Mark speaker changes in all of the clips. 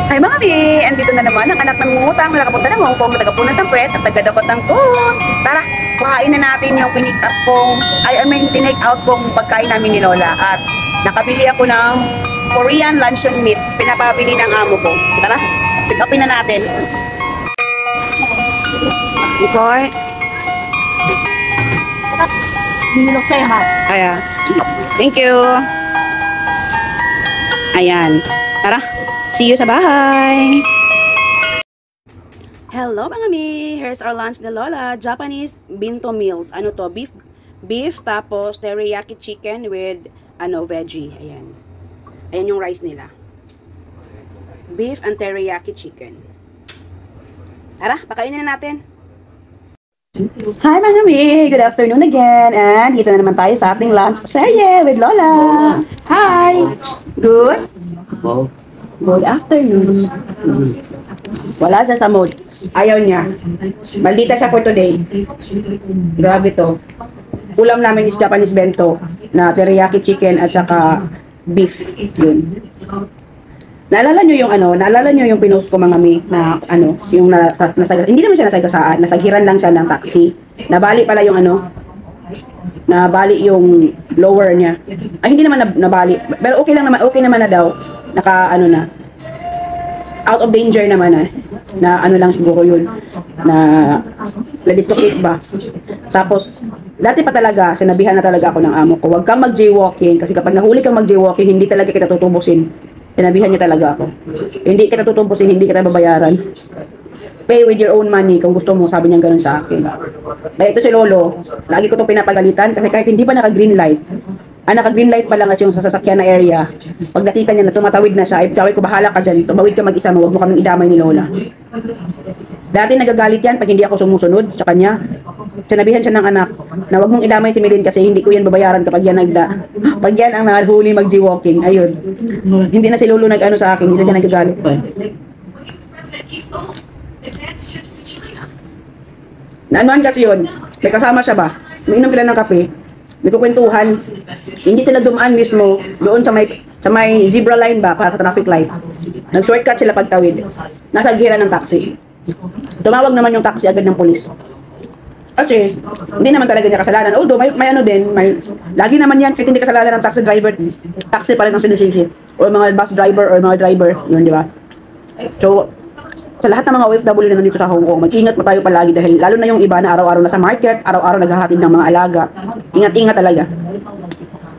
Speaker 1: Ay mga bi, andito na naman ang anak ng mungutang, nakapunta ng Hong Kong, tagapunat ng puwet at tagadakot ng kun. Tara, kuhain na natin yung pinick up kong, tinake out kong pagkain namin ni Lola. At nakabili ako ng Korean luncheon meat, pinapabili ng amo ko. Tara, pick upin na natin. Ikoy.
Speaker 2: Hinulog sa'yo, ha?
Speaker 1: Ayan. Thank you. Ayan. Tara. See you sa bahay. Hello mga mi. Here's our lunch ni Lola. Japanese bento meals. Ano to? Beef tapos teriyaki chicken with veggie. Ayan. Ayan yung rice nila. Beef and teriyaki chicken. Tara, pakainin na natin. Hi mga mi! Good afternoon again! And dito na naman tayo sa ating lunch serye with Lola! Hi! Good? Good afternoon. Wala siya sa mood. Ayaw niya. Maldita siya for today. Grabe to. Ulam namin is Japanese bento na teriyaki chicken at saka beef. Yun. Naalala nyo yung pinost ko mga mi na yung hindi naman siya nasagasaan, nasagiran lang siya ng taxi. Nabali pala yung nabali yung lower niya. Ay hindi naman nabali, pero okay naman na daw. Na out of danger naman na lang siguro yun na na-dislocate ba. Tapos dati pa talaga sinabihan na talaga ako ng amo ko, huwag kang mag-jaywalking kasi kapag nahuli kang mag-jaywalking hindi talaga kita tutubusin. Sinabihan niya talaga ako. Hindi kita tutubusin, hindi kita babayaran. Pay with your own money kung gusto mo, sabi niya gano'n sa akin. Kaya ito si Lolo, lagi ko itong pinapagalitan kasi kahit hindi pa naka-green light, naka-green light pa lang kasi yung sa sasakyan na area. Pag nakita niya na tumatawid na siya, ay tawid ko, bahala ka dyan, tumawid ka mag-isa mo, huwag mo kaming idamay ni Lola. Dati nagagalit yan pag hindi ako sumusunod sa kanya. Sinabihan siya ng anak na huwag mong idamay si Milin kasi hindi ko yan babayaran kapag yan pag yan ang nahuli mag-jaywalking. Ayun. Hindi na si Lolo sa akin, hindi na siya nagagalit. Naanuhan kasi yun. May kasama siya ba? Umiinom sila ng kape. May kukwentuhan. Hindi sila dumaan mismo doon sa may zebra line ba para sa traffic light. Nag-shortcut sila pagtawid. Nasa gira ng taxi. Tumawag naman yung taxi agad ng pulis. Kasi hindi naman talaga niya kasalanan. Although may lagi naman yan kahit hindi kasalanan ng taxi driver. Taxi pa rin ang sinisisi. O mga bus driver or mga driver. Yun, di ba? So, sa lahat ng mga OFW na nandito sa Hong Kong, mag-ingat po tayo palagi dahil lalo na yung iba na araw-araw na sa market, araw-araw naghahatid ng mga alaga. Ingat-ingat talaga.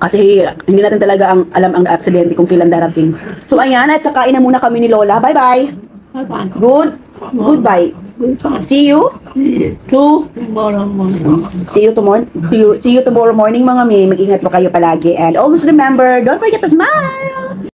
Speaker 1: Kasi hindi natin talaga alam ang aksidente kung kailan darating. So ayan, at kakain na muna kami ni Lola. Bye-bye. Goodbye. See you tomorrow morning. See you tomorrow morning mga mi. Mag-ingat po kayo palagi. And always remember, don't forget to smile.